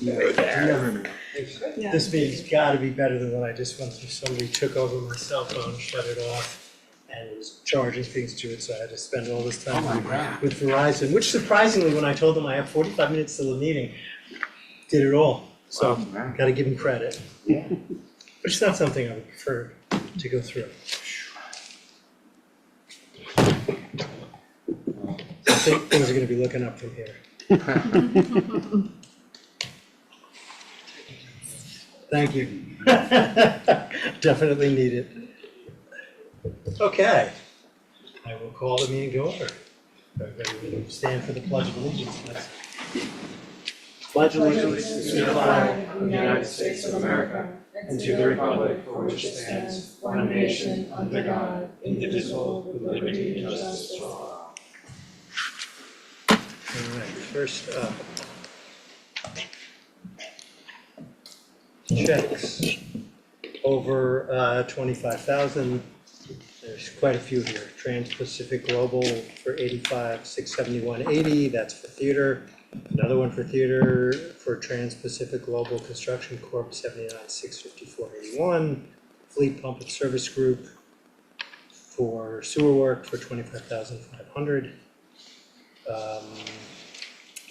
This meeting's gotta be better than what I just went through. Somebody took over my cell phone, shut it off, and was charging things to it, so I had to spend all this time with Verizon, which surprisingly, when I told them I have 45 minutes till the meeting, did it all. So, gotta give them credit. Yeah. Which is not something I would prefer to go through. I think things are gonna be looking up from here. Thank you. Definitely need it. Okay. I will call the meeting to order. Everybody will stand for the Pledge of Allegiance. Pledge allegiance to the flag of the United States of America and to the republic for which it stands, one nation, under God, indivisible, with liberty and justice for all. All right, first up. Checks over 25,000. There's quite a few here. Trans-Pacific Global for 85,671.80. That's for theater. Another one for theater for Trans-Pacific Global Construction Corp. 79,654.81. Fleet Pump and Service Group for sewer work for 25,500.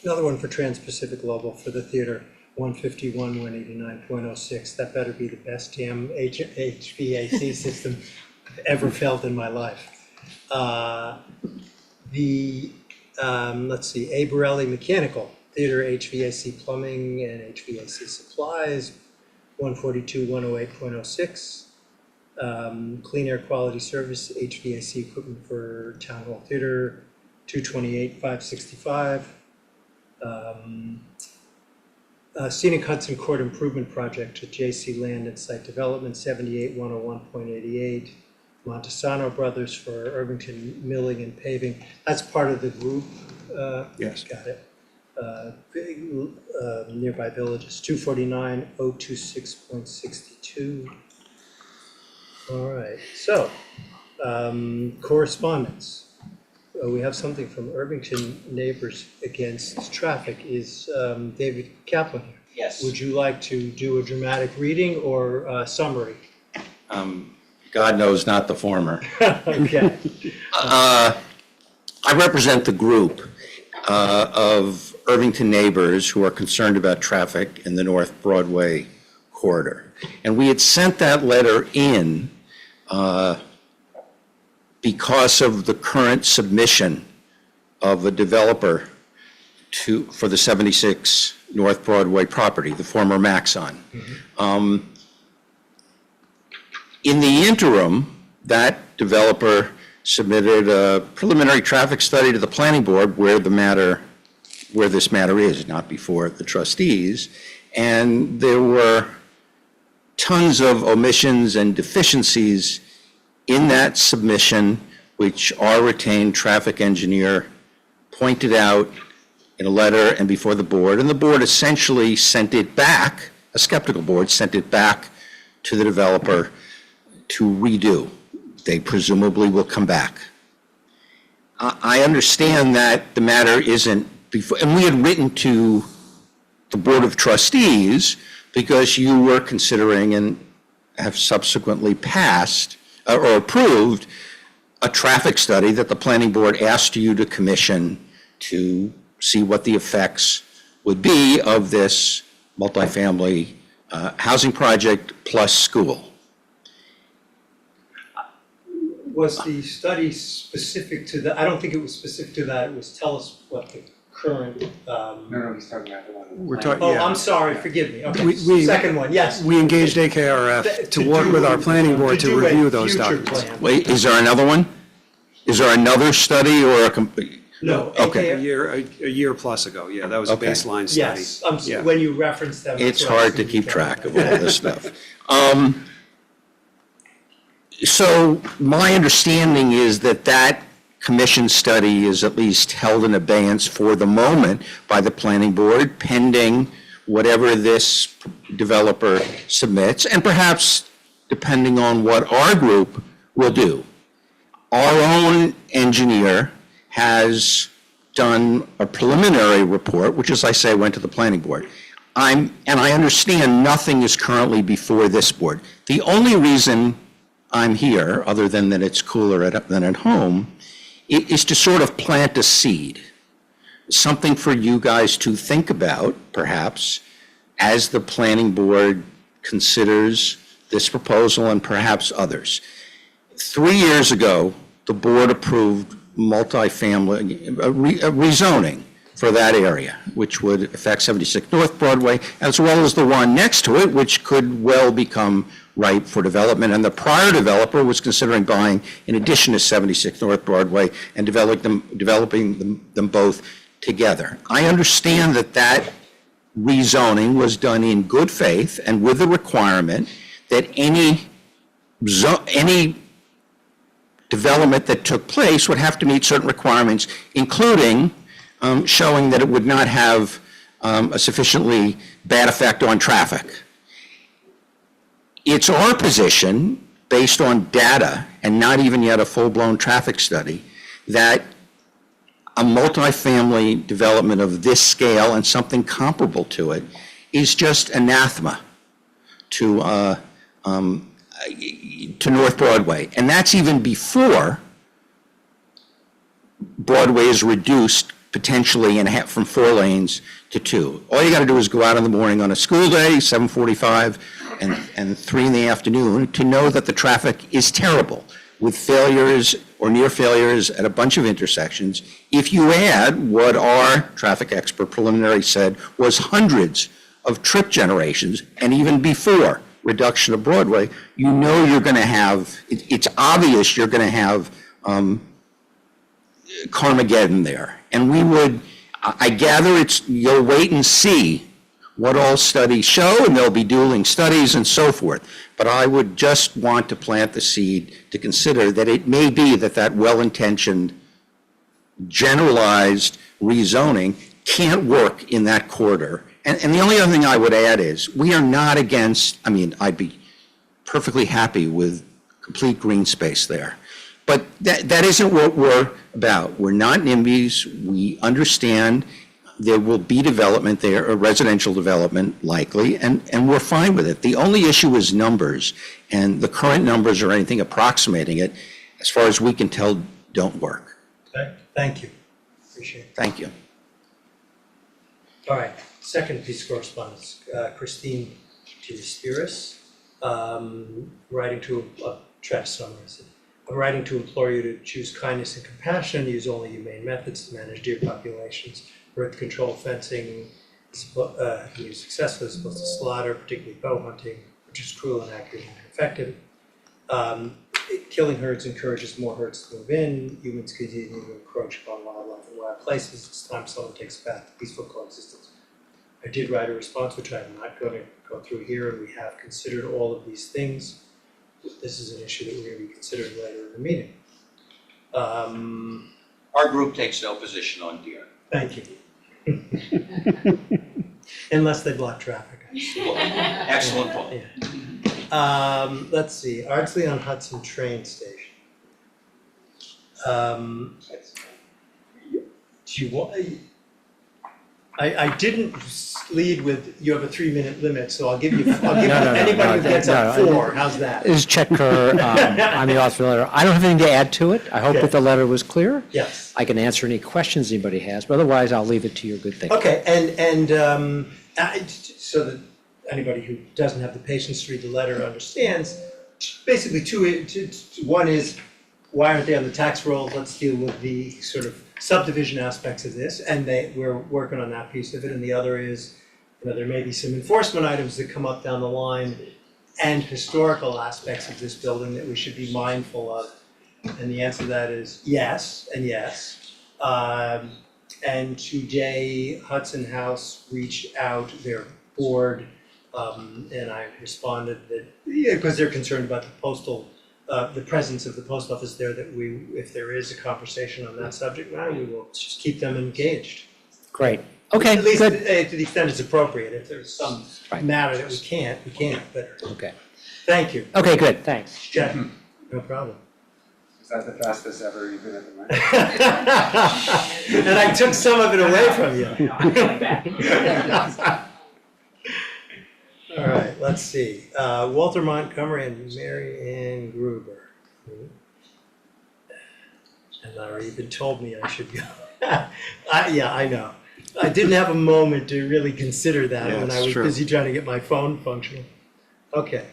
Another one for Trans-Pacific Global for the theater. 151, 189.06. That better be the best damn HVAC system I've ever felt in my life. Let's see, A. Borelli Mechanical, Theater HVAC Plumbing and HVAC Supplies, 142, 108.06. Clean Air Quality Service, HVAC Equipment for Town Hall Theater, 228, 565. Scenic Hudson Court Improvement Project to J.C. Land and Site Development, 78, 101.88. Montesano Brothers for Irvington Milling and Paving. That's part of the group. Yes. Got it. Nearby villages, 249, 026.62. All right, so correspondence. We have something from Irvington Neighbors Against Traffic. Is David Kaplan here? Yes. Would you like to do a dramatic reading or a summary? God knows, not the former. Okay. I represent the group of Irvington neighbors who are concerned about traffic in the North Broadway corridor. And we had sent that letter in because of the current submission of a developer for the 76 North Broadway property, the former Maxon. In the interim, that developer submitted a preliminary traffic study to the planning board where this matter is, not before the trustees. And there were tons of omissions and deficiencies in that submission, which our retained traffic engineer pointed out in a letter and before the board. And the board essentially sent it back, a skeptical board sent it back to the developer to redo. They presumably will come back. I understand that the matter isn't before, and we had written to the Board of Trustees because you were considering and have subsequently passed or approved a traffic study that the planning board asked you to commission to see what the effects would be of this multifamily housing project plus school. Was the study specific to that? I don't think it was specific to that. It was tell us what the current. No, he's talking about the one. We're talking, Oh, yeah. I'm sorry, forgive me. Okay, We- second one, yes. We engaged AKRF to work with our planning board to do a review those future documents. plan. Wait, is there another one? Is there another study or a complete? No, Okay. A year plus ago, yeah, that was a Okay. baseline study. yes, Yeah. when you reference them. It's that's what I hard to was keep thinking track of about. all this stuff. So my understanding is that that commission study is at least held in abeyance for the moment by the planning board, pending whatever this developer submits, and perhaps depending on what our group will do. Our own engineer has done a preliminary report, which, as I say, went to the planning board. and I understand nothing is currently before this board. The only reason I'm here, other than that it's cooler than at home, is to sort of plant a seed. Something for you guys to think about, perhaps, as the planning board considers this proposal and perhaps others. 3 years ago, the board approved multifamily rezoning for that area, which would affect 76 North Broadway, as well as the one next to it, which could well become ripe for development. And the prior developer was considering buying in addition to 76 North Broadway and developing them both together. I understand that rezoning was done in good faith and with the requirement that any development that took place would have to meet certain requirements, including showing that it would not have a sufficiently bad effect on traffic. It's our position, based on data and not even yet a full-blown traffic study, that a multifamily development of this scale and something comparable to it is just anathema to North Broadway. And that's even before Broadway is reduced potentially from 4 lanes to 2. All you got to do is go out in the morning on a school day, 7:45 and 3 in the afternoon, to know that the traffic is terrible, with failures or near failures at a bunch of intersections. If you add what our traffic expert preliminary said was hundreds of trip generations, and even before reduction of Broadway, you know you're going to have, it's obvious you're going to have Carmageddon there. And I gather you'll wait and see what all studies show, and there'll be dueling studies and so forth. But I would just want to plant the seed to consider that it may be that well-intentioned, generalized rezoning can't work in that corridor. And the only other thing I would add is, we are not against, I'd be perfectly happy with complete green space there. But that isn't what we're about. We're not NIMBYs. We understand there will be development there, a residential development likely, and we're fine with it. The only issue is numbers, and the current numbers or anything approximating it, as far as we can tell, don't work. Okay, thank you. Appreciate it. Thank you. All right, second piece of correspondence, Christine Tirispiris, writing to, Travis Summers. I'm writing to implore you to choose kindness and compassion, use only humane methods to manage deer populations. Birth control fencing, used successfully as opposed to slaughter, particularly bow hunting, which is cruel, inaccurate, and ineffective. Killing herds encourages more herds to move in. Humans continue to encroach upon wildlife in wild places. It's time someone takes a path to peaceful coexistence. I did write a response, which I'm not going to go through here, and we have considered all of these things. This is an issue that we're going to be considering later in the meeting. Our group takes no position on deer. Thank you. Unless they block traffic. Excellent point. Yeah. Let's see, Ardsley on Hudson train station. Do you want, I didn't lead with, you have a 3-minute limit, so I'll give anybody who gets up 4, how's that? This is Chet Kerr. I'm the author of the letter. I don't have anything to add to it. I hope Okay. that the letter was clear. Yes. I can answer any questions anybody has, but otherwise I'll leave it to your good thinking. Okay, so that anybody who doesn't have the patience to read the letter understands, basically one is, why aren't they on the tax rolls? Let's deal with the sort of subdivision aspects of this, and we're working on that piece of it. And the other is, there may be some enforcement items that come up down the line and historical aspects of this building that we should be mindful of. And the answer to that is yes and yes. And today Hudson House reached out, their board, and I responded that, because they're concerned about the presence of the post office there, that if there is a conversation on that subject matter, we will just keep them engaged. Great. Okay, At least good. to the extent it's appropriate. If there's some Right. matter that we can't, but Okay. thank you. Okay, good. Thanks. Jeff, no problem. Is that the fastest ever you've been at the mic? And I took some of it away from you. let's see. Walter Montgomery and Mary Ann Gruber. And Larry even told me I should go. Yeah, I know. I didn't have a moment to really consider that Yeah, when I it's was true. busy trying to get my phone functional. Okay.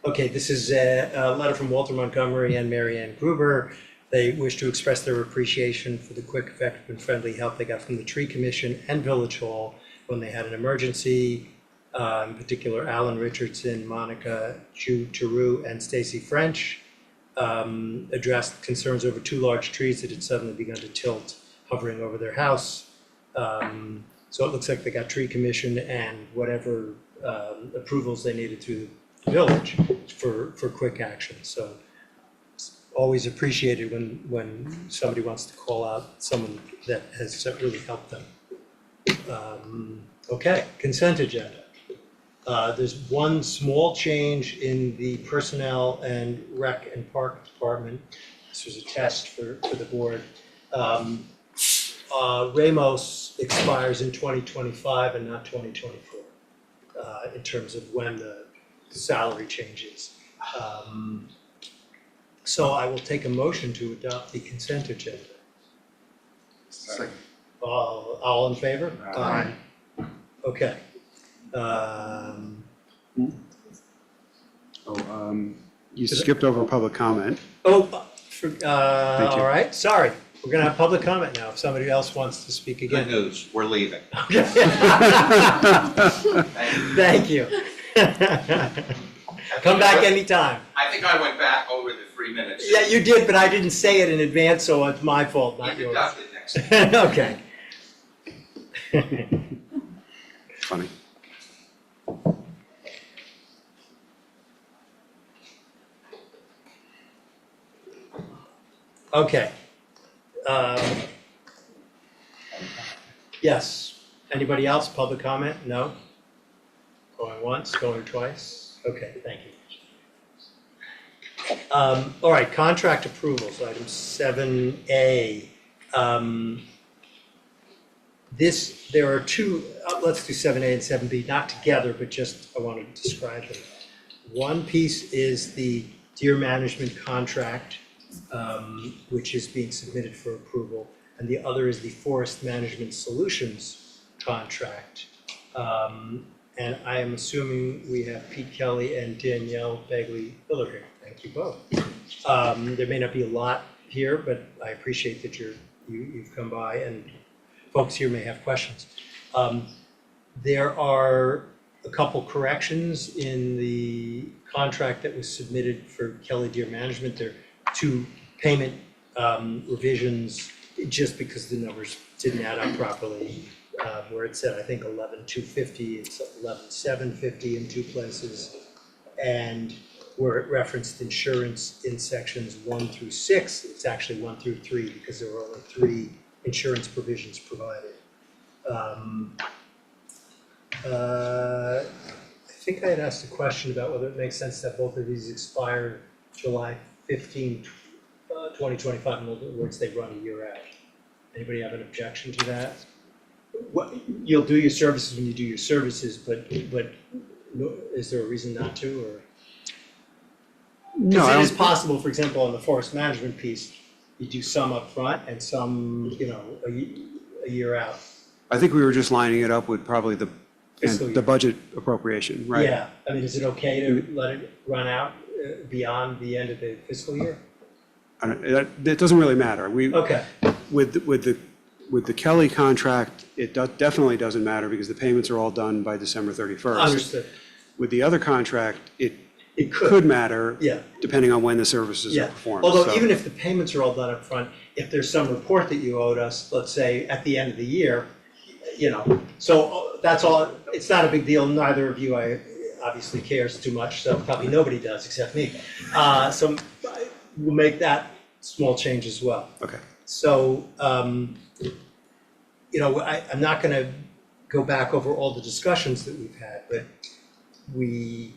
Okay, this is a letter from Walter Montgomery and Mary Ann Gruber. They wish to express their appreciation for the quick, effective, and friendly help they got from the Tree Commission and Village Hall when they had an emergency. In particular, Alan Richardson, Monica Giroux, and Stacy French addressed concerns over 2 large trees that had suddenly begun to tilt, hovering over their house. So it looks like they got Tree Commission and whatever approvals they needed through the village for quick action. So it's always appreciated when somebody wants to call out someone that has really helped them. Okay, consent agenda. There's one small change in the personnel and rec and park department. This was a test for the board. Ramos expires in 2025 and not 2024 in terms of when the salary changes. So I will take a motion to adopt the consent agenda. Second. All in favor? Aye. Okay. You skipped over public comment. All you. right, sorry. We're gonna have public comment now if somebody else wants to speak Good again. news, we're leaving. Thank you. Come back anytime. I think I went back over the 3 minutes. Yeah, you did, but I didn't say it in advance, so it's my fault, You not yours. deduct it next time. Okay. Funny. Okay. Yes. Anybody else? Public comment? No? Going once, going twice? Okay, thank you. All right, contract approvals, item 7A. There are two, let's do 7A and 7B, not together, but just I want to describe them. One piece is the deer management contract, which is being submitted for approval, and the other is the forest management solutions contract. And I am assuming we have Pete Kelly and Danielle Bagley-Miller here. Thank you both. There may not be a lot here, but I appreciate that you've come by, and folks here may have questions. There are a couple corrections in the contract that was submitted for Kelly Deer Management. There are 2 payment revisions just because the numbers didn't add up properly. Where it said, I think 11,250, it's 11,750 in 2 places. And where it referenced insurance in sections 1 through 6, it's actually 1 through 3 because there were only 3 insurance provisions provided. I think I had asked a question about whether it makes sense that both of these expire July 15, 2025, in other words, they run a year out. Anybody have an objection to that? What, you'll do your services when you do your services, but is there a reason not to, or? No, Because I it is don't, possible, for example, on the forest management piece, you do some upfront and some, a year out. I think we were just lining it up with probably Fiscal year. the budget appropriation, right? Yeah, I mean, is it okay to let it run out beyond the end of the fiscal year? It doesn't really matter. Okay, With the Kelly contract, it definitely doesn't matter because the payments are all done by December 31st. understood. With the other contract, it It could matter. Yeah. Depending on when the services are Yeah, performed. although So- even if the payments are all done up front, if there's some report that you owed us, let's say at the end of the year, so that's all, it's not a big deal, neither of you obviously cares too much, so probably nobody does except me. So we'll make that small change as well. Okay. So, I'm not gonna go back over all the discussions that we've had, but the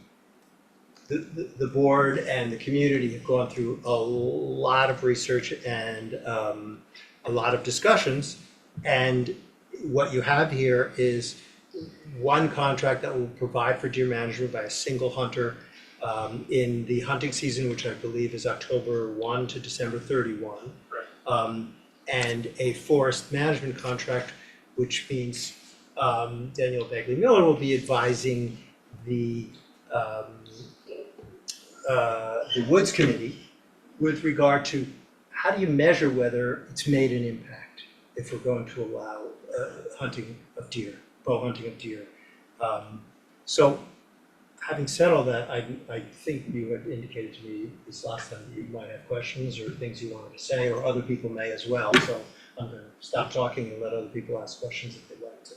board and the community have gone through a lot of research and a lot of discussions. And what you have here is one contract that will provide for deer management by a single hunter in the hunting season, which I believe is October 1 to December 31. And a forest management contract, which means Daniel Bagley Miller will be advising the Woods Committee with regard to how do you measure whether it's made an impact if we're going to allow hunting of deer, bow hunting of deer. So having said all that, I think you had indicated to me this last time that you might have questions or things you wanted to say, or other people may as well. So I'm going to stop talking and let other people ask questions if they'd like to.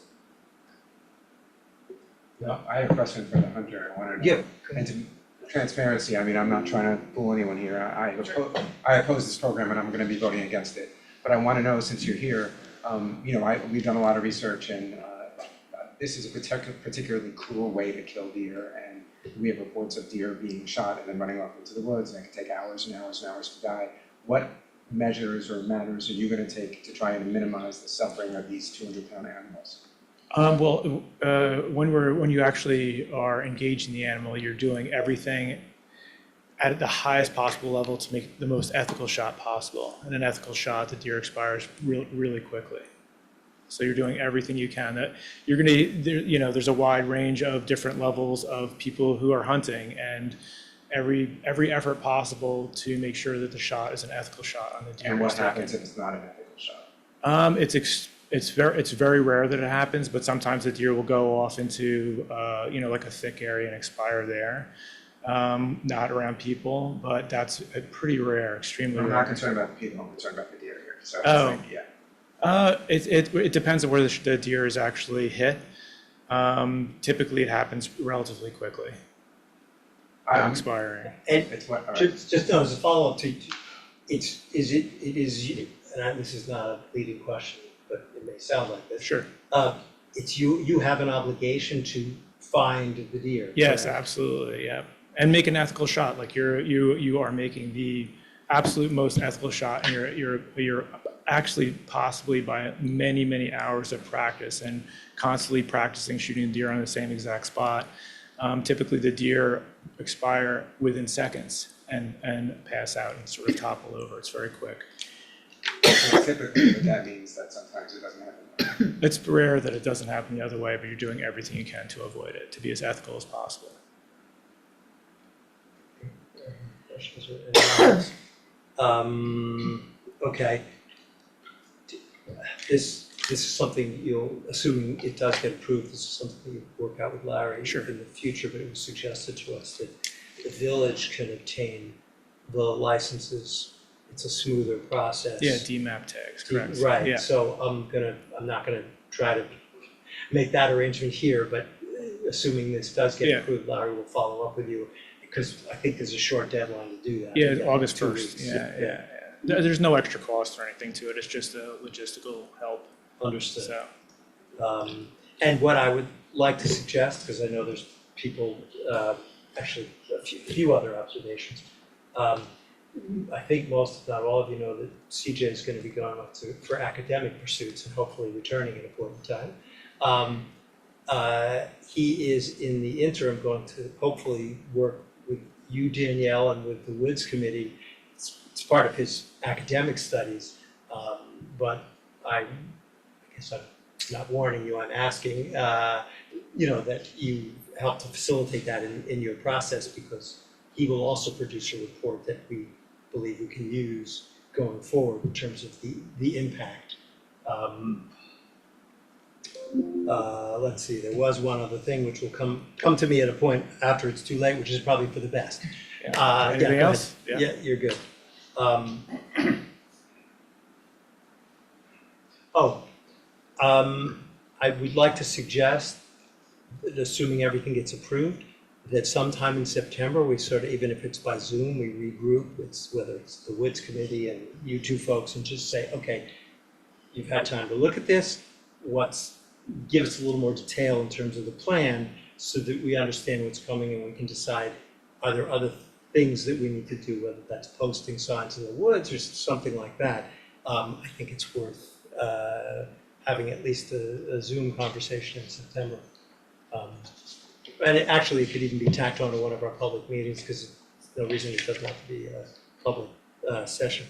No, I have a question for the hunter. I wanted to, Yeah. and to transparency, I mean, I'm not trying to fool anyone here. I oppose this program and I'm gonna be voting against it. But I wanna know, since you're here, we've done a lot of research and this is a particularly cruel way to kill deer, and we have reports of deer being shot and then running off into the woods, and it can take hours and hours and hours to die. What measures or matters are you gonna take to try and minimize the suffering of these 200-pound animals? When you actually are engaging the animal, you're doing everything at the highest possible level to make the most ethical shot possible. And an ethical shot, the deer expires really quickly. So you're doing everything you can. That you're going to, there's a wide range of different levels of people who are hunting, and every effort possible to make sure that the shot is an ethical shot on the deer. And what happens if it's not an ethical shot? It's very rare that it happens, but sometimes the deer will go off into like a thick area and expire there. Not around people, but that's pretty rare, extremely rare. I'm not concerned about the people, I'm concerned about the deer here. So yeah. It depends on where the deer is actually hit. Typically, it happens relatively quickly. Expiring. And It's what, all right. just no, as a follow-up to, it is, and this is not a leading question, but it may sound like this. Sure. It's you have an obligation to find the deer. Yes, correct? absolutely. Yeah, and make an ethical shot. Like you are making the absolute most ethical shot, and you're actually possibly by many hours of practice and constantly practicing shooting deer on the same exact spot. Typically, the deer expire within seconds and pass out and sort of topple over. It's very quick. So typically, but that means that sometimes it doesn't happen. It's rare that it doesn't happen the other way, but you're doing everything you can to avoid it, to be as ethical as possible. Questions or anything else? Okay. This is something assuming it does get approved, this is something you'll work out with Larry Sure. in the future, but it was suggested to us that the village can obtain the licenses. It's a smoother process. Yeah, DMAP tags, correct. Right, Yeah. so I'm not gonna try to make that arrangement here, but assuming this does get Yeah. approved, Larry will follow up with you, because I think there's a short deadline to do that. Yeah, Again, August 2 1st. weeks. Yeah. There's no extra cost or anything to it. It's just a logistical help. Understood. So, And what I would like to suggest, because I know there's people, actually a few other observations. I think most, if not all of you know that CJ is going to be going off for academic pursuits and hopefully returning at a point in time. He is in the interim going to hopefully work with you, Danielle, and with the Woods Committee. It's part of his academic studies, but I guess I'm not warning you, I'm asking, that you help to facilitate that in your process, because he will also produce a report that we believe we can use going forward in terms of the impact. Let's see, there was one other thing which will come to me at a point after it's too late, which is probably for the best. yeah. Anything go ahead. else? Yeah, you're good. I would like to suggest that assuming everything gets approved, that sometime in September, we sort of, even if it's by Zoom, we regroup, whether it's the Woods Committee and you two folks, and just say, okay, you've had time to look at this, give us a little more detail in terms of the plan, so that we understand what's coming and we can decide, are there other things that we need to do, whether that's posting signs in the woods or something like that. I think it's worth having at least a Zoom conversation in September. And actually, it could even be tacked on to one of our public meetings, because there's no reason it doesn't have to be a public session.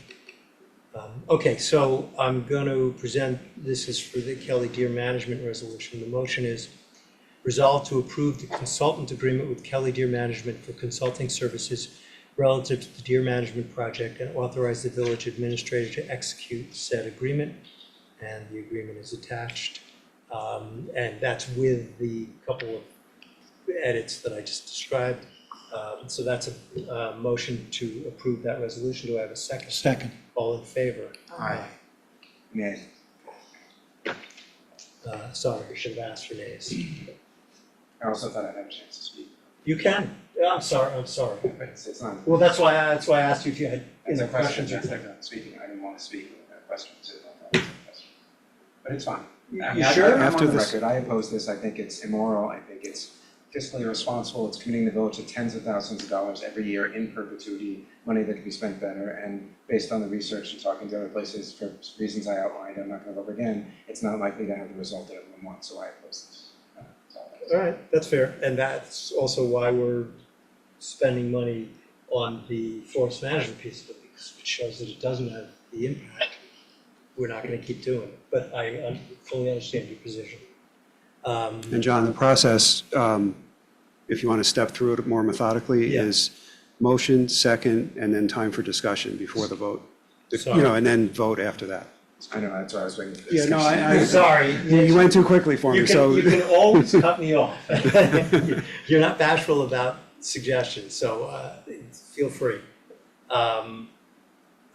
Okay, so I'm going to present, this is for the Kelly Deer Management Resolution. The motion is resolved to approve the consultant agreement with Kelly Deer Management for consulting services relative to the Deer Management Project and authorize the village administrator to execute said agreement. And the agreement is attached. And that's with the couple of edits that I just described. So that's a motion to approve that resolution. Do I have a second? Second. All in favor? Aye. Nay. Sorry, I should have asked for nays. I also thought I'd have a chance to speak. You can. I'm sorry. It's not, Well, that's why I asked you if you had it's a question, questions. that's like not speaking, I didn't want to speak with a question, so I thought it was a question. But it's fine. You sure? I'm After on the this- record, I oppose this, I think it's immoral, I think it's fiscally irresponsible, it's committing the village to tens of thousands of dollars every year in perpetuity, money that could be spent better, and based on the research and talking to other places for reasons I outlined, I'm not gonna go over again, it's not likely to have the result that everyone wants, so I oppose this. That's all that is. All right, that's fair. And that's also why we're spending money on the forest management piece of it, because it shows that it doesn't have the impact. We're not going to keep doing it, but I fully understand your position. And John, the process, if you want to step through it more methodically, Yeah. is motion, second, and then time for discussion before the vote. Sorry. And then vote after that. I know, that's why I was waiting for Yeah, this. no, I'm sorry. You went too quickly for me, You so. can always cut me off. You're not bashful about suggestions, so feel free.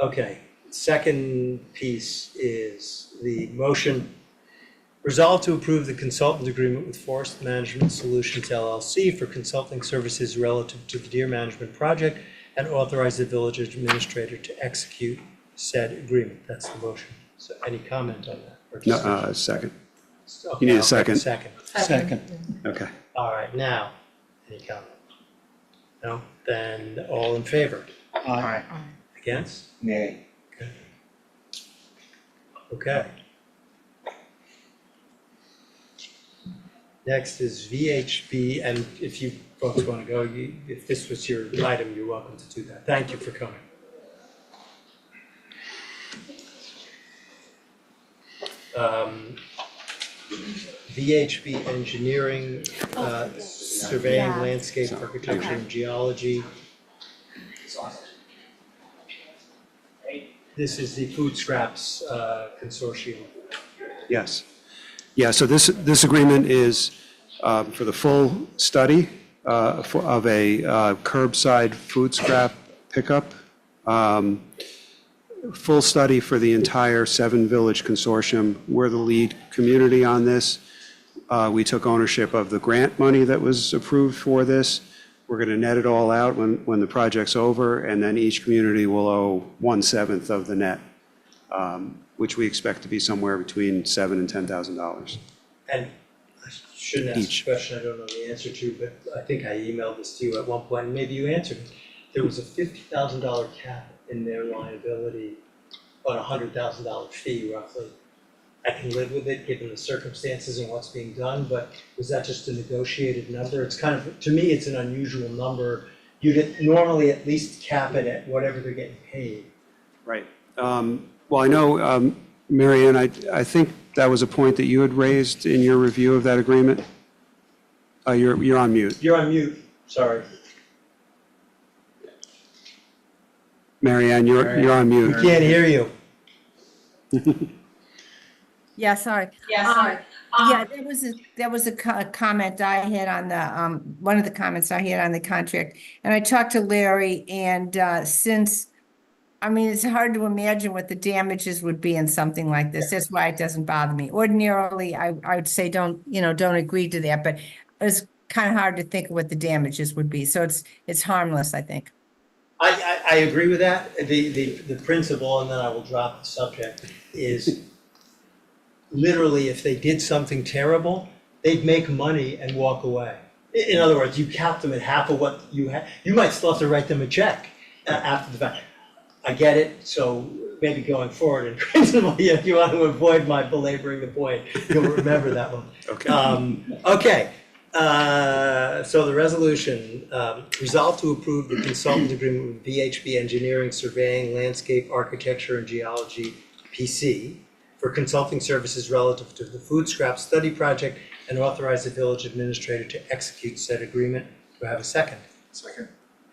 Okay, second piece is the motion. Resolved to approve the consultant agreement with Forest Management Solutions LLC for consulting services relative to the Deer Management Project and authorize the village administrator to execute said agreement. That's the motion. So any comment on that? Or No, discussion? second. Okay, need a I'll take second. Second. Okay. All right, now, any comment? No? Then all in favor? Aye. Against? Nay. Okay. Next is VHB, and if you folks want to go, if this was your item, you're welcome to do that. Thank you for coming. VHB Engineering, Surveying, Yeah. Landscape, Architecture, and Geology. This is the Food Scraps Consortium. Yes. Yeah, so this agreement is for the full study of a curbside food scrap pickup. Full study for the entire 7-village consortium. We're the lead community on this. We took ownership of the grant money that was approved for this. We're going to net it all out when the project's over, and then each community will owe 1/7 of the net, which we expect to be somewhere between $7,000 and $10,000. And I shouldn't ask Each. a question I don't know the answer to, but I think I emailed this to you at one point, and maybe you answered it. There was a $50,000 cap in their liability on a $100,000 fee roughly. I can live with it, given the circumstances and what's being done, but was that just a negotiated number? It's kind of, to me, it's an unusual number. You'd normally at least cap it at whatever they're getting paid. Right. Well, I know, Mary Ann, I think that was a point that you had raised in your review of that agreement. You're on mute. You're on mute, sorry. Mary Ann, you're on mute. Can't hear you. Yeah, sorry. Yeah, there was a comment I had on the, one of the comments I had on the contract. And I talked to Larry, and since, I mean, it's hard to imagine what the damages would be in something like this. That's why it doesn't bother me. Ordinarily, I would say don't agree to that, but it's kind of hard to think of what the damages would be. So it's harmless, I think. I agree with that. The principle, and then I will drop the subject, is literally if they did something terrible, they'd make money and walk away. In other words, you cap them at half of what you have. You might still have to write them a check after the fact. I get it. So maybe going forward in principle, if you want to avoid my belaboring the point, you'll remember that one. Okay, so the resolution, resolve to approve the consultant agreement with VHB Engineering, Surveying, Landscape, Architecture, and Geology, PC, for consulting services relative to the food scrap study project, and authorize the village administrator to execute said agreement. Do I have a second? Second.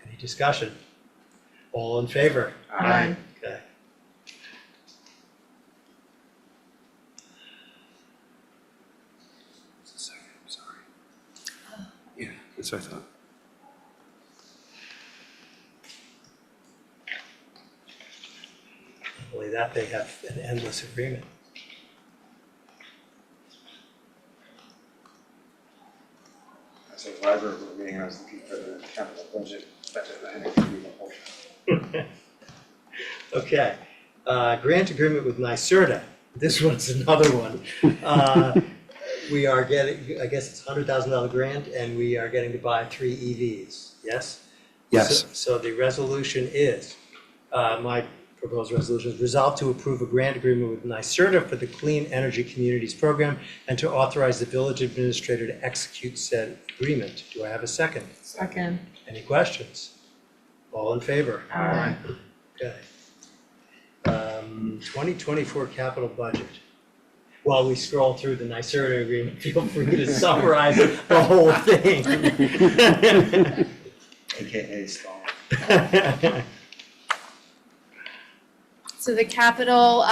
Any discussion? All in favor? Aye. Okay. Sorry. Yeah, that's what I thought. Not only that, they have an endless agreement. I said library board meeting, and I was looking for the capital budget, and it could be the whole. Okay, grant agreement with NYSERDA. This one's another one. We are getting, I guess it's a $100,000 grant, and we are getting to buy 3 EVs, yes? Yes. So the resolution is, my proposed resolution is resolved to approve a grant agreement with NYSERDA for the Clean Energy Communities Program and to authorize the village administrator to execute said agreement. Do I have a second? Second. Any questions? All in favor? Aye. Okay. 2024 capital budget. While we scroll through the NYSERDA agreement, feel free to summarize the whole thing. AKA stall. So the capital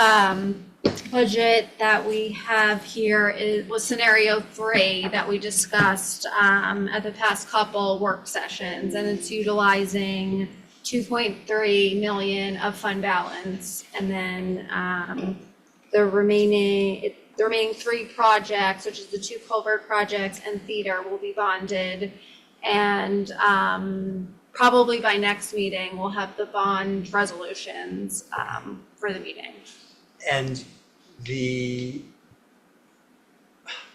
budget that we have here was scenario 3 that we discussed at the past couple work sessions, and it's utilizing 2.3 million of fund balance, and then the remaining 3 projects, which is the 2 culvert projects and theater, will be bonded, and probably by next meeting, we'll have the bond resolutions for the meeting. And the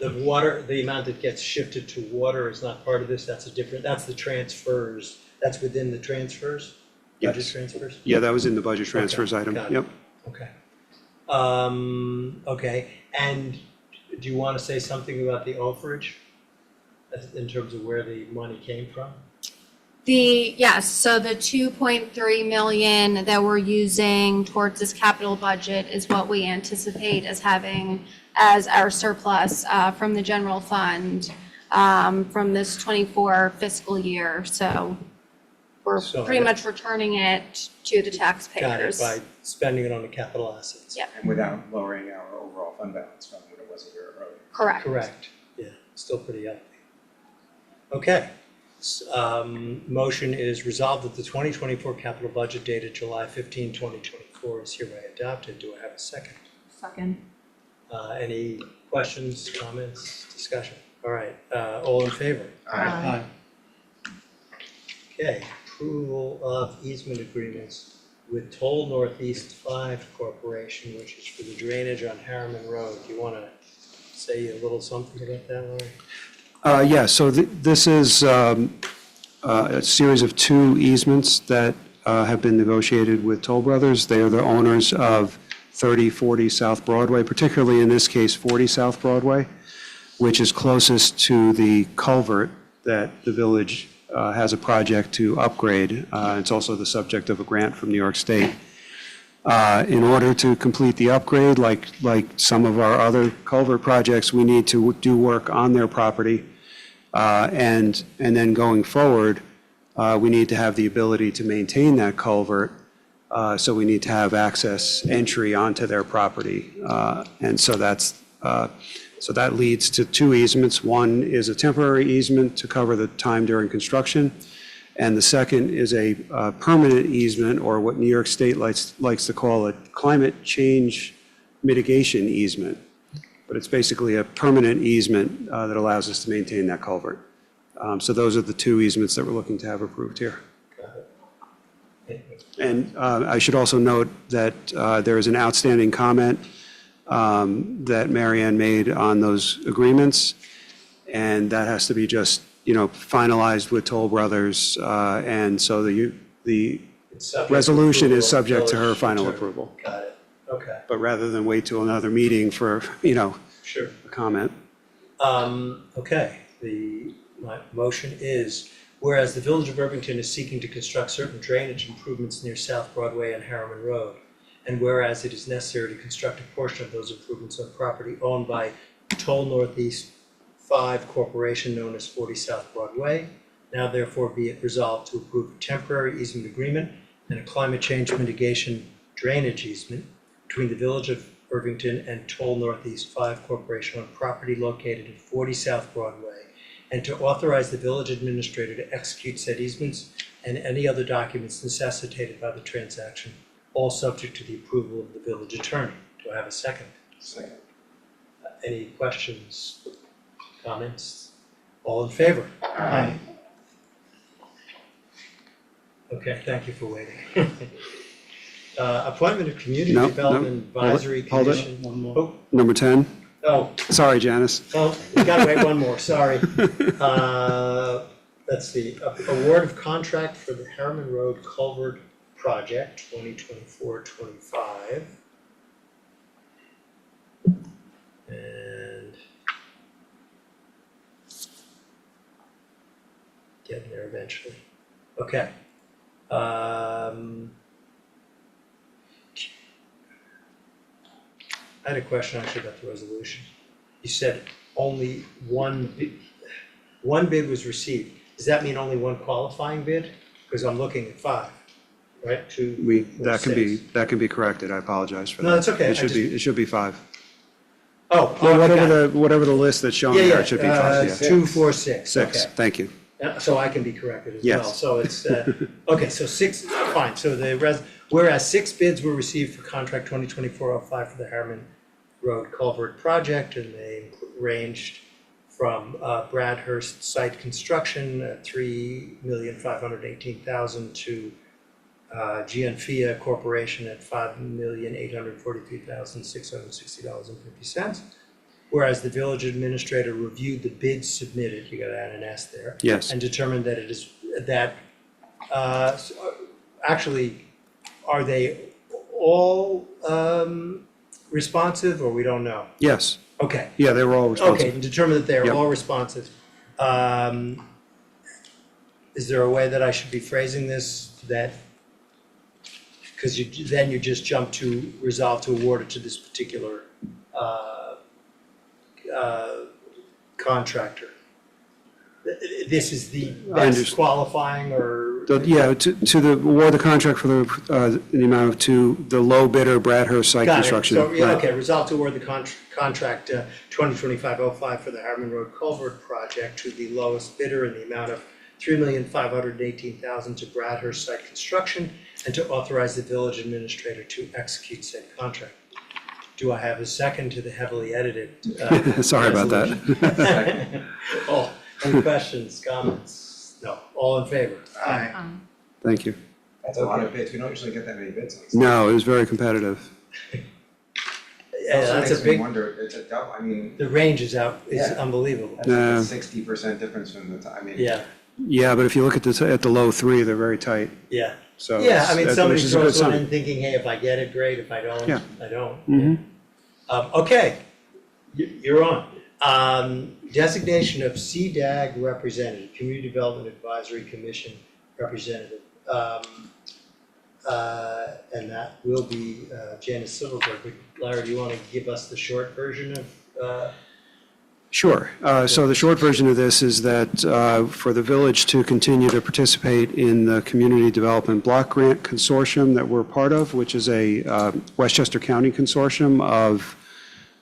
water, the amount that gets shifted to water is not part of this, that's the transfers, that's within the transfers? Budget Yes. transfers? Yeah, that was in the budget transfers item. got it. Yep. Okay. Okay, and do you want to say something about the overage in terms of where the money came from? Yes, so the 2.3 million that we're using towards this capital budget is what we anticipate as having as our surplus from the general fund from this 24 fiscal year. So we're So pretty that- much returning it to the Got it, taxpayers. by spending it on the capital assets. Yep. And without lowering our overall fund balance from what it was a year earlier. Correct. Correct, yeah, still pretty healthy. Okay, motion is resolved that the 2024 capital budget dated July 15, 2024 is hereby adopted. Do I have a second? Second. Any questions, comments, discussion? All right, all in favor? Aye. Okay, approval of easement agreements with Toll Northeast 5 Corporation, which is for the drainage on Harriman Road. Do you want to say a little something about that, Larry? Yeah, so this is a series of 2 easements that have been negotiated with Toll Brothers. They are the owners of 3040 South Broadway, particularly in this case 40 South Broadway, which is closest to the culvert that the village has a project to upgrade. It's also the subject of a grant from New York State. In order to complete the upgrade, like some of our other culvert projects, we need to do work on their property. And then going forward, we need to have the ability to maintain that culvert. So we need to have access entry onto their property. And so so that leads to 2 easements. One is a temporary easement to cover the time during construction. And the second is a permanent easement, or what New York State likes to call a climate change mitigation easement. But it's basically a permanent easement that allows us to maintain that culvert. So those are the 2 easements that we're looking to have approved here. And I should also note that there is an outstanding comment that Marianne made on those agreements, and that has to be just, finalized with Toll Brothers, and so the It's subject to Resolution approval is of subject to her village final attorney. approval. Got it, okay, But rather than wait till another meeting for, sure. a comment. Okay, my motion is, whereas the Village of Irvington is seeking to construct certain drainage improvements near South Broadway and Harriman Road, and whereas it is necessary to construct a portion of those improvements on property owned by Toll Northeast 5 Corporation known as 40 South Broadway, now therefore be it resolved to approve a temporary easement agreement and a climate change mitigation drainage easement between the Village of Irvington and Toll Northeast 5 Corporation on property located at 40 South Broadway, and to authorize the village administrator to execute said easements and any other documents necessitated by the transaction, all subject to the approval of the village attorney. Do I have a second? Second. Any questions, comments? All in favor? Aye. Okay, thank you for waiting. Appointment of Community No, no, Development Advisory hold it. Commission. Oh, Number 10, oh, sorry, Janice. oh, we gotta wait one more, sorry. Let's see, award of contract for the Harriman Road Culvert Project, 2024-25. And getting there eventually. Okay. I had a question actually about the resolution. You said only one bid was received. Does that mean only one qualifying bid? Because I'm looking at 5, right? 2, 4, That can 6. be corrected, I apologize for that. No, that's okay. It should be 5. Oh, Yeah, I got it. whatever the list that's shown Yeah, there, yeah, it should be 5, yeah. 2, 4, 6. 6, Okay. thank you. So I can be corrected as Yes. well. So it's, okay, so 6, fine. So whereas 6 bids were received for contract 2024-05 for the Harriman Road Culvert Project, and they ranged from Bradhurst Site Construction at $3,518,000 to Gianfia Corporation at $5,843,660.50. Whereas the village administrator reviewed the bids submitted, you gotta add an S there. Yes. And determined that it is, actually, are they all responsive, or we don't know? Yes, Okay, yeah, they were all okay, responsive. and determined that they're Yep. all responsive. Is there a way that I should be phrasing this, that, because then you just jump to resolve to award it to this particular contractor? This is the I best understand. qualifying, or? Yeah, to the award the contract for the, in the amount of to the low bidder Bradhurst Site Got it. Construction. So, yeah, Right. okay, resolve to award the contract 2025-05 for the Harriman Road Culvert Project to the lowest bidder in the amount of $3,518,000 to Bradhurst Site Construction, and to authorize the village administrator to execute said contract. Do I have a second to the heavily edited? Sorry about that. resolution? Oh, any questions, comments? No, all in favor? Aye. Thank you. That's a lot of bids, we don't usually get that many bids on this. No, it was very competitive. Yeah, Also that's a makes me big, wonder, it's a double, I mean, the range is Yeah. unbelievable. that's like Yeah. a 60% difference from the time, I mean. Yeah, Yeah, but if you look at the low 3, they're very tight, yeah. so. Yeah, I mean, which somebody is a good throws one sign. in thinking, hey, if I get it, great, if I don't, Yeah. I don't. Mhm. Okay, you're on. Designation of CDAG representative, Community Development Advisory Commission representative. And that will be Janice Silverberg. But Larry, do you want to give us the short version of? Sure. So the short version of this is that for the village to continue to participate in the Community Development Block Grant Consortium that we're part of, which is a Westchester County consortium of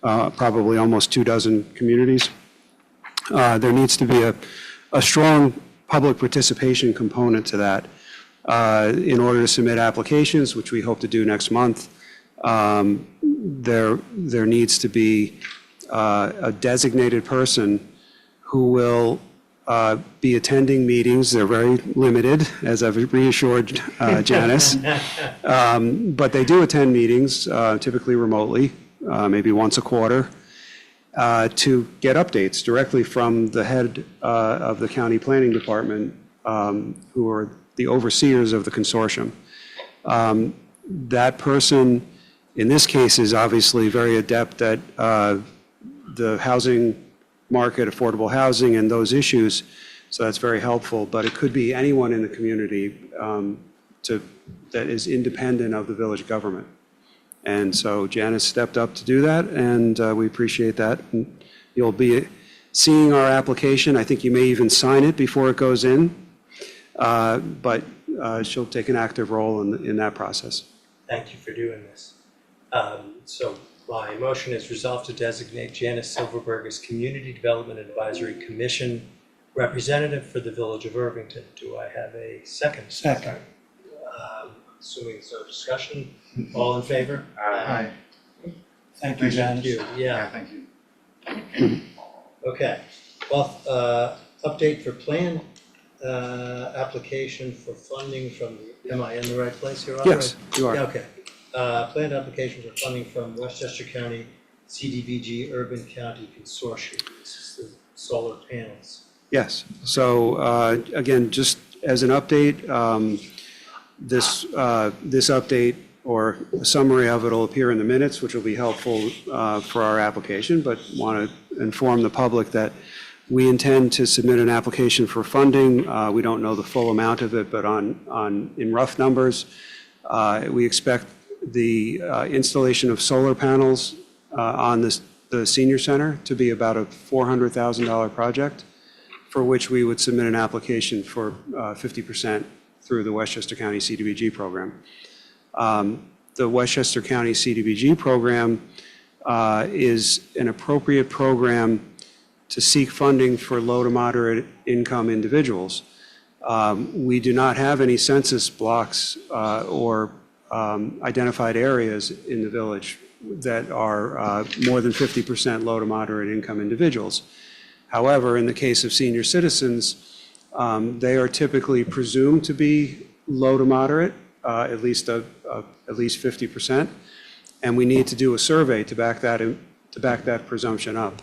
probably almost 24 communities, there needs to be a strong public participation component to that. In order to submit applications, which we hope to do next month, there needs to be a designated person who will be attending meetings. They're very limited, as I've reassured Janice. But they do attend meetings, typically remotely, maybe once a quarter, to get updates directly from the head of the county planning department, who are the overseers of the consortium. That person, in this case, is obviously very adept at the housing market, affordable housing, and those issues, so that's very helpful. But it could be anyone in the community that is independent of the village government. And so Janice stepped up to do that, and we appreciate that. And you'll be seeing our application. I think you may even sign it before it goes in, but she'll take an active role in that process. Thank you for doing this. So my motion is resolved to designate Janice Silverberg as Community Development Advisory Commission representative for the Village of Irvington. Do I have a second? Second. Assuming there's no discussion, all in favor? Aye. Thank you, Janice. Yeah, Thank you. okay. Well, update for plan application for funding from, am I in the right place here? Yes, you are. Yeah, okay. Planned application for funding from Westchester County CDBG Urban County Consortium. This is the solar panels. Yes. So again, just as an update, this update or a summary of it will appear in the minutes, which will be helpful for our application, but want to inform the public that we intend to submit an application for funding. We don't know the full amount of it, but in rough numbers, we expect the installation of solar panels on the senior center to be about a $400,000 project, for which we would submit an application for 50% through the Westchester County CDBG program. The Westchester County CDBG program is an appropriate program to seek funding for low to moderate income individuals. We do not have any census blocks or identified areas in the village that are more than 50% low to moderate income individuals. However, in the case of senior citizens, they are typically presumed to be low to moderate, at least 50%, and we need to do a survey to back that presumption up.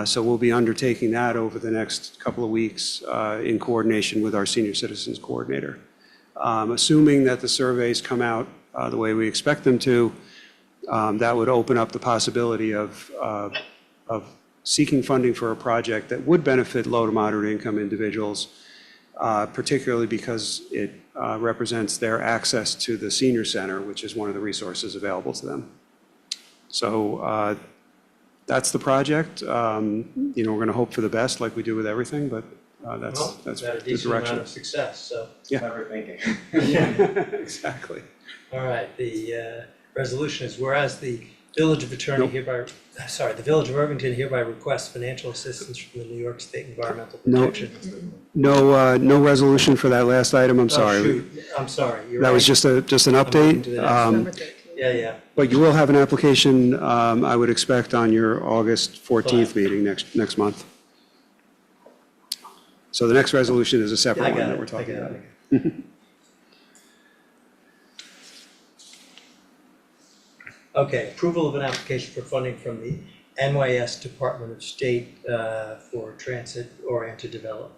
So we'll be undertaking that over the next couple of weeks in coordination with our senior citizens coordinator. Assuming that the surveys come out the way we expect them to, that would open up the possibility of seeking funding for a project that would benefit low to moderate income individuals, particularly because it represents their access to the senior center, which is one of the resources available to them. So that's the project. We're going to hope for the best, like we do with everything, but that's Got a the decent amount direction. of success, so. Clever thinking. Exactly. All right, the resolution is whereas the Village of the Village of Irvington hereby requests financial assistance from the New York State Environmental No. Protection. No resolution for that last item, I'm Oh, sorry. shoot. I'm sorry, you're That was right. just an moving to the update. next Yeah. But you will have an application, I would expect, on your August 14th meeting next month. So the next resolution is a I separate one got that it. we're talking about. Okay, approval of an application for funding from the NYS Department of State for transit-oriented development.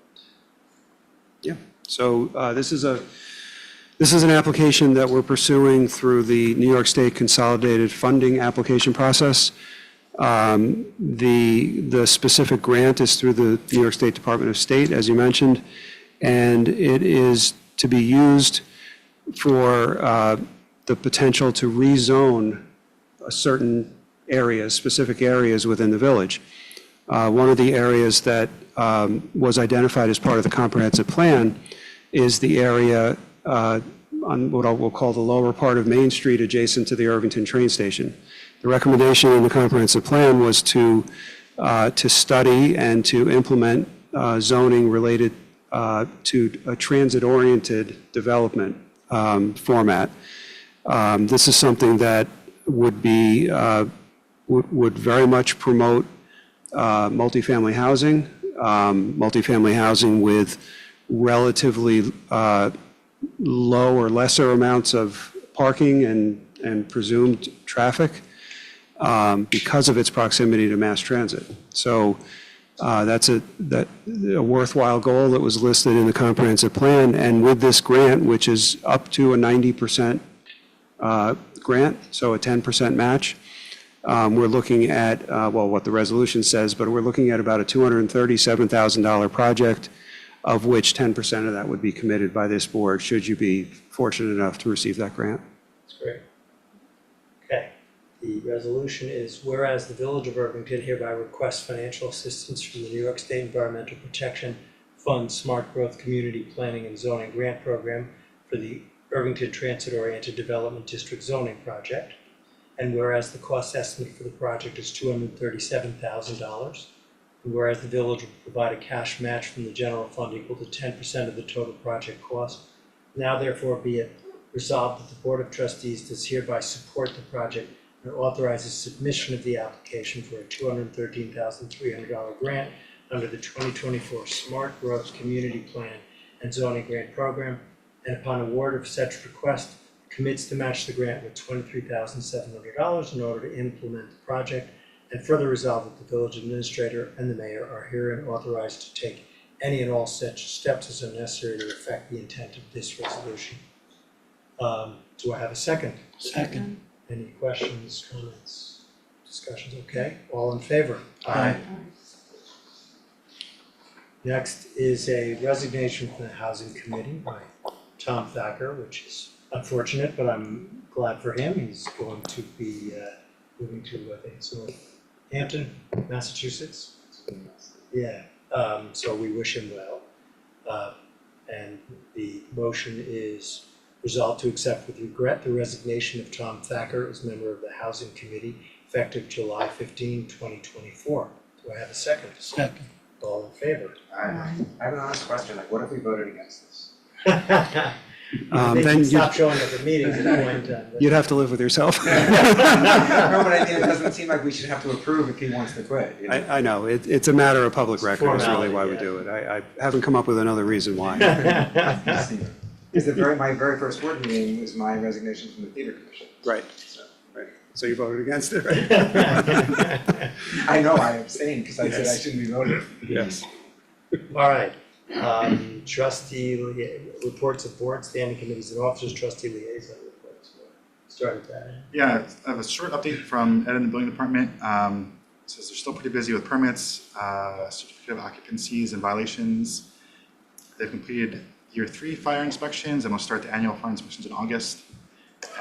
Yeah, so this is an application that we're pursuing through the New York State Consolidated Funding Application process. The specific grant is through the New York State Department of State, as you mentioned, and it is to be used for the potential to rezone certain areas, specific areas within the village. One of the areas that was identified as part of the comprehensive plan is the area on what we'll call the lower part of Main Street adjacent to the Irvington train station. The recommendation in the comprehensive plan was to study and to implement zoning related to a transit-oriented development format. This is something that would be would very much promote multifamily housing with relatively low or lesser amounts of parking and presumed traffic because of its proximity to mass transit. So That's a worthwhile goal that was listed in the comprehensive plan. And with this grant, which is up to a 90% grant, so a 10% match, we're looking at, well, what the resolution says, but we're looking at about a $237,000 project, of which 10% of that would be committed by this board, should you be fortunate enough to receive that grant. That's great. Okay, the resolution is, whereas the Village of Irvington hereby requests financial assistance from the New York State Environmental Protection Fund Smart Growth Community Planning and Zoning Grant Program for the Irvington Transit-Oriented Development District Zoning Project. And whereas the cost estimate for the project is $237,000. And whereas the village will provide a cash match from the general fund equal to 10% of the total project cost. Now therefore be it resolved that the Board of Trustees does hereby support the project and authorizes submission of the application for a $213,300 grant under the 2024 Smart Growth Community Plan and Zoning Grant Program, and upon award of such request, commits to match the grant with $23,700 in order to implement the project, and further resolve that the village administrator and the mayor are herein authorized to take any and all such steps as are necessary to effect the intent of this resolution. Do I have a second? Second. Any questions, comments, discussions? Okay, all in favor? Aye. Next is a resignation from the Housing Committee by Tom Thacker, which is unfortunate, but I'm glad for him. He's going to be moving to, I think it's Northampton, Massachusetts. Yeah, so we wish him well. And the motion is resolved to accept with regret the resignation of Tom Thacker as member of the Housing Committee effective July 15, 2024. Do I have a second? Second. All in favor? I have an honest question, like, what if we voted against this? I think Then he'd stop showing up at meetings at that point in time. You'd have to live with yourself. No, but I mean, it doesn't seem like we should have to approve if he wants to quit, you know? I know, it's a matter of public record, is really why we Formality, do it. I haven't come up with another reason why. Because my very first board meeting was my resignation from the theater commission. Right, So, right. So you voted against it, right? I know, I abstained because I said I shouldn't be voting. Yes. All right, reports of board, standing committees and officers, trustee liaison reports. Start with that. Yeah, I have a short update from Ed in the building department. Says they're still pretty busy with permits, certificate of occupancies and violations. They've completed year 3 fire inspections and will start the annual fire inspections in August.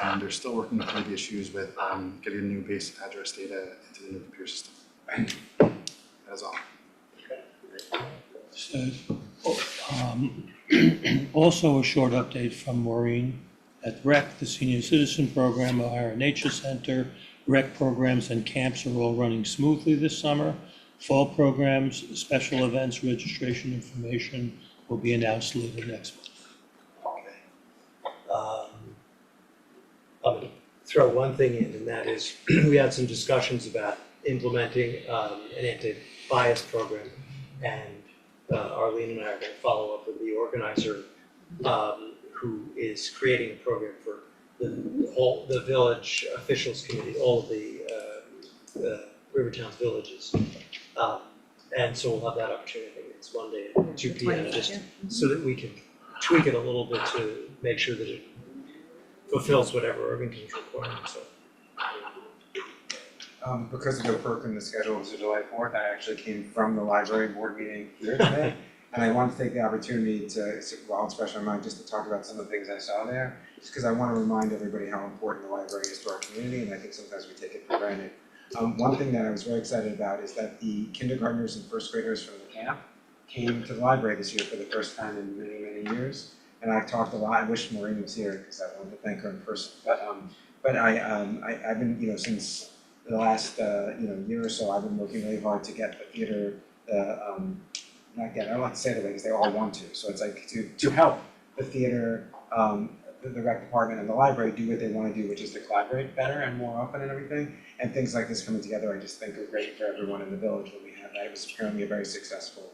And they're still working through the issues with getting the new base address data into the new computer system. That is all. So, also a short update from Maureen at REC, the Senior Citizen Program, O'Hara Nature Center. REC programs and camps are all running smoothly this summer. Fall programs, special events, registration information will be announced later next month. Okay. I'm gonna throw one thing in, and that is, we had some discussions about implementing an anti-bias program, and Arlene and I are gonna follow up with the organizer who is creating a program for the village officials committee, all of the Rivertown's villages. And so we'll have that opportunity. It's Monday at 2 p.m. just so that we can tweak it a little bit to make sure that it fulfills whatever Irvington's requirements are. Because of the perk in the schedule of July 4th, I actually came from the library board meeting here today. And I want to take the opportunity to, while it's fresh on my mind, just to talk about some of the things I saw there. Just because I want to remind everybody how important the library is to our community, and I think sometimes we take it for granted. One thing that I was very excited about is that the kindergartners and first graders from the camp came to the library this year for the first time in many, many years. And I've talked a lot, I wish Maureen was here because I wanted to thank her in person. But I've been, since the last, year or so, I've been working really hard to get the theater, I don't like to say it that way because they all want to. So it's like to help the theater, the rec department and the library do what they want to do, which is to collaborate better and more often and everything. And things like this coming together, I just think are great for everyone in the village when we have that. It was apparently a very successful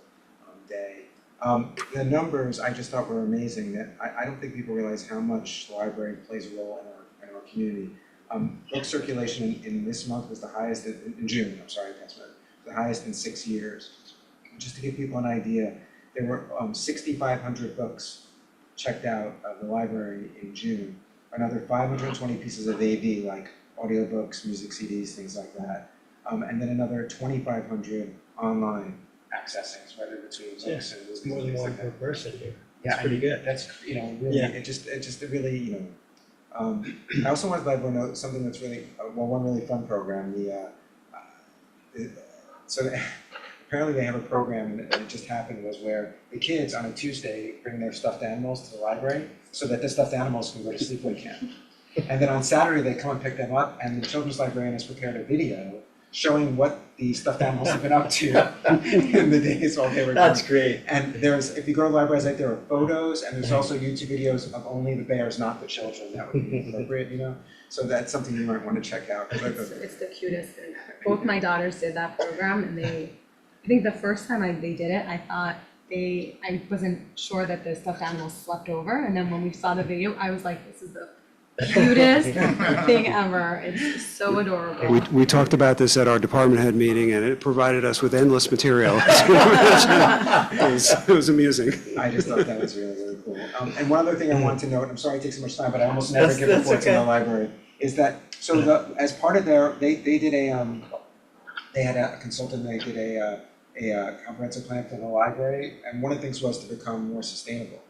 day. The numbers I just thought were amazing. That I don't think people realize how much the library plays a role in our community. Book circulation in this month was the highest in June. I'm sorry, past month, the highest in 6 years. just to give people an idea, there were 6,500 books checked out of the library in June. Another 520 pieces of AV, like audiobooks, music CDs, things like that. And then another 2,500 online accessings, whether between books and movies. More than things one like per that. person here. Yeah, It's pretty good. That's, really, Yeah. it just really, I also wanted to let everyone know something that's really, one really fun program, apparently they have a program, and it just happened, was where the kids on a Tuesday bring their stuffed animals to the library so that the stuffed animals can go to sleepaway camp. And then on Saturday, they come and pick them up, and the children's librarian has prepared a video showing what the stuffed animals have been up to in the days while they were gone. That's great. And if you go to the library site, there are photos, and there's also YouTube videos of only the bears, not the children. That would be appropriate, So that's something you might want to check out. It's the cutest thing ever. Both my daughters did that program, and I think the first time they did it, I thought I wasn't sure that the stuffed animals slept over, and then when we saw the video, I was like, this is the cutest thing ever. It's so adorable. We talked about this at our department head meeting, and it provided us with endless material. It was amusing. I just thought that was really, really cool. And one other thing I wanted to note, I'm sorry it takes so much time, but I almost never give That's reports in the okay. library, is that, as part of their, they did they had a consultant, they did a comprehensive plan for the library, and one of the things was to become more sustainable.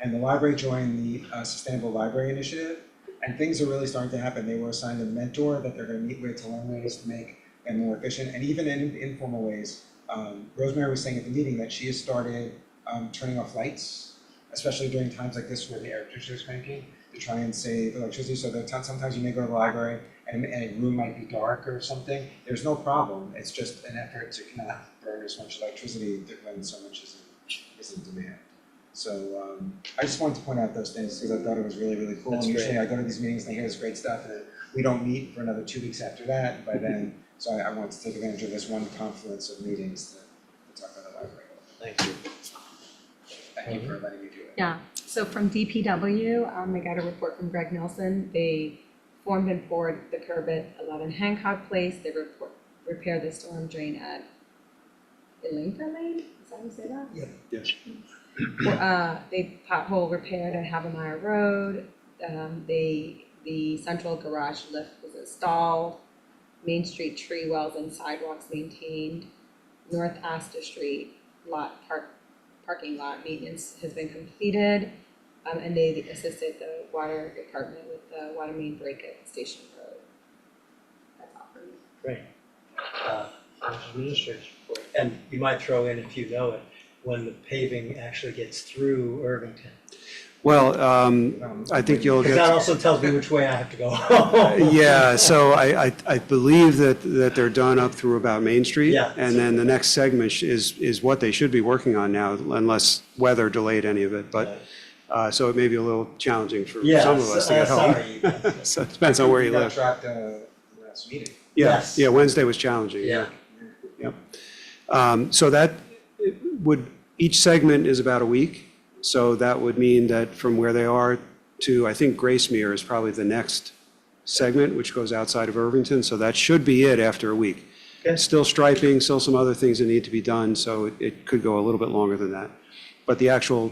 And the library joined the Sustainable Library Initiative, and things are really starting to happen. They were assigned a mentor that they're gonna meet with to learn ways to make them more efficient, and even in informal ways. Rosemary was saying at the meeting that she has started turning off lights, especially during times like this where the air conditioner is cranking, to try and save electricity, so that sometimes you may go to the library and a room might be dark or something. There's no problem, it's just an effort to not burn as much electricity when so much is in demand. So I just wanted to point out those things because I thought it was really, really cool. That's And usually great. I go to these meetings and I hear this great stuff, and then we don't meet for another 2 weeks after that by then. So I wanted to take advantage of this one confluence of meetings to talk about the library. Thank you. Thank you for letting me do it. Yeah, so from DPW, I got a report from Greg Nelson. They formed and poured the curb at 11 Hancock Place. They repaired the storm drain at Elinka Lane, is that how you say that? Yes. They pothole repaired at Havemeyer Road. The central garage lift was installed. Main Street tree wells and sidewalks maintained. North Astor Street parking lot maintenance has been completed. And they assisted the water department with the water main break at Station Road. That's all for me. Great. Administrator's report. And you might throw in, if you know it, when the paving actually gets through Irvington. Well, I think you'll Because that get, also tells me which way I have to go home. yeah, so I believe that they're done up through about Main Street. Yeah. And then the next segment is what they should be working on now, unless weather delayed any of it. But, so it may be a little challenging for Yeah, some of us to get home. sorry. So it depends on where you got live. tracked last meeting. Yes. Yeah, Wednesday was challenging, Yeah. Yep. So that each segment is about a week. So that would mean that from where they are to, I think Gracemere is probably the next segment, which goes outside of Irvington. So that should be it after a week. Okay. Still striping, still some other things that need to be done, so it could go a little bit longer than that. But the actual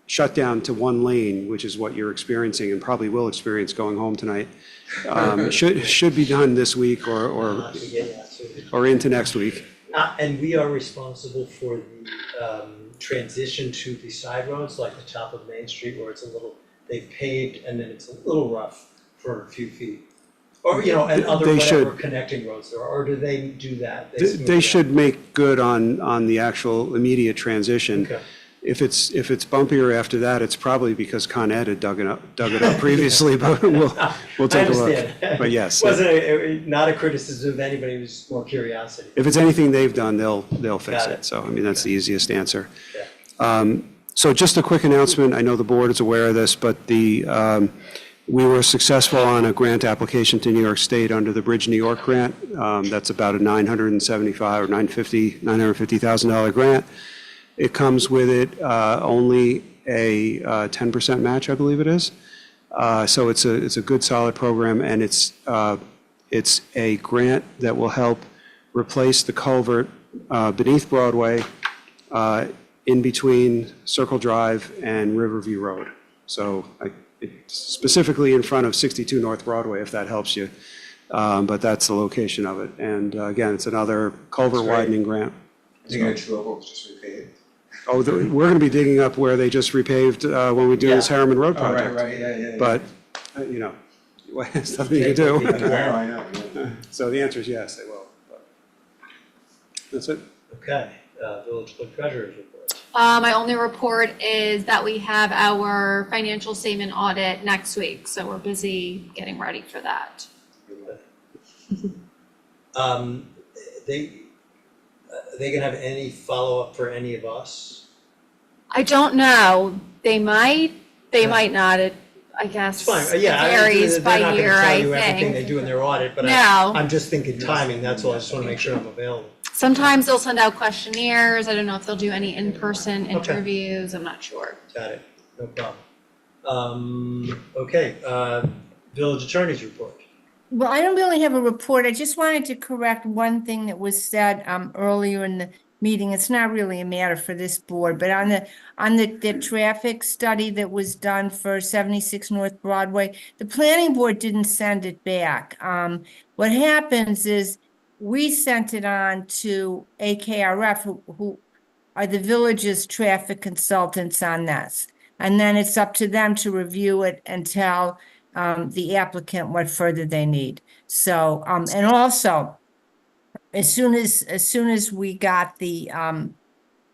shutdown to one lane, which is what you're experiencing and probably will experience going home tonight, should be done this week or into next week. And we are responsible for the transition to the side roads, like the top of Main Street, where it's they've paved and then it's a little rough for a few feet. Or, and other They whatever should. connecting roads there are, or do they do that? smooth They it should out? make good on the actual immediate transition. Okay. If it's bumpier after that, it's probably because Con Ed had dug it up previously, but we'll take a look. I understand. But yes, Wasn't not a criticism of anybody, it was more curiosity. if it's anything they've done, they'll fix Got it. it. So, I mean, that's the easiest answer. Yeah. So just a quick announcement, I know the board is aware of this, but we were successful on a grant application to New York State under the Bridge New York grant. That's about a $975,000 or $950,000 grant. It comes with it only a 10% match, I believe it is. So it's a good, solid program, and it's a grant that will help replace the culvert beneath Broadway, in between Circle Drive and Riverview Road. So it's specifically in front of 62 North Broadway, if that helps you. But that's the location of it. And again, it's another culvert widening grant. Is it gonna true up what was just repaved? Oh, we're going to be digging up where they just repaved when we do this Harriman Road Oh, right, project. right, yeah. But, you know, it's nothing you can do. I know, yeah. So the answer is yes, they will. But that's it. Okay, Village Clerk Treasurer's report. My only report is that we have our financial statement audit next week, so we're busy getting ready for that. They gonna have any follow-up for any of us? I don't know, they might not, I guess. It's fine, It yeah. varies They're by not gonna year, tell I you everything they think. do in their audit, but No. I'm just thinking timing, that's all. I just wanna make sure I'm available. Sometimes they'll send out questionnaires, I don't know if they'll do any in-person interviews, I'm not sure. Got it, no problem. Okay, Village Attorney's report. Well, I don't really have a report. I just wanted to correct one thing that was said earlier in the meeting. It's not really a matter for this board, but on the traffic study that was done for 76 North Broadway, the planning board didn't send it back. What happens is we sent it on to AKRF, who are the village's traffic consultants on this. And then it's up to them to review it and tell the applicant what further they need. So, and also, as soon as we got the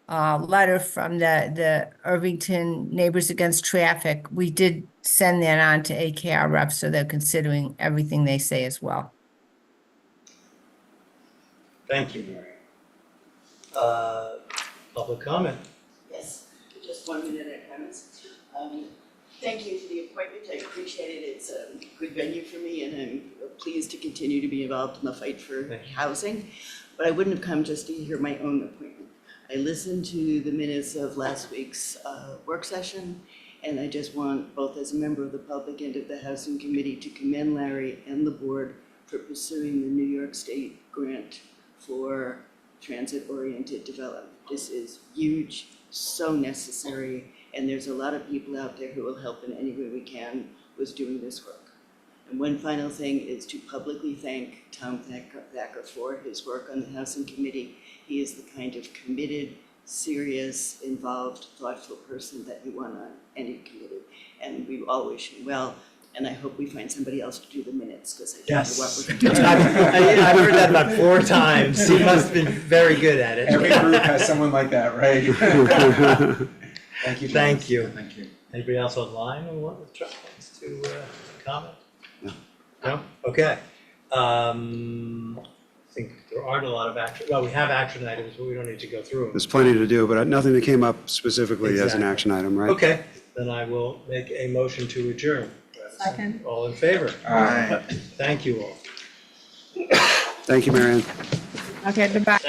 letter from the Irvington Neighbors Against Traffic, we did send that on to AKRF, so they're considering everything they say as well. Thank you, Mary. Public comment? Yes, just 1 minute at comments. Thank you for the appointment, I appreciate it, it's a good venue for me, and I'm pleased to continue to be involved in the fight for housing. But I wouldn't have come just to hear my own appointment. I listened to the minutes of last week's work session, and I just want, both as a member of the public and of the Housing Committee, to commend Larry and the board for pursuing the New York State grant for transit-oriented development. This is huge, so necessary, and there's a lot of people out there who will help in any way we can with doing this work. And one final thing is to publicly thank Tom Thacker for his work on the Housing Committee. He is the kind of committed, serious, involved, thoughtful person that you want on any committee. And we all wish him well, and I hope we find somebody else to do the minutes, because I don't know what we're doing. I've heard that about 4 times. He must have been very good at it. Every group has someone like that, right? Thank you, John. Thank you. Thank you. Anybody else online who wants to comment? No? Okay. I think there aren't a lot of action, well, we have action items, but we don't need to go through them. There's plenty to do, but nothing that came up specifically as an Exactly. action item, right? Okay, then I will make a motion to adjourn. Second. All in favor? Aye. Thank you all. Thank you, Marianne. Okay, goodbye.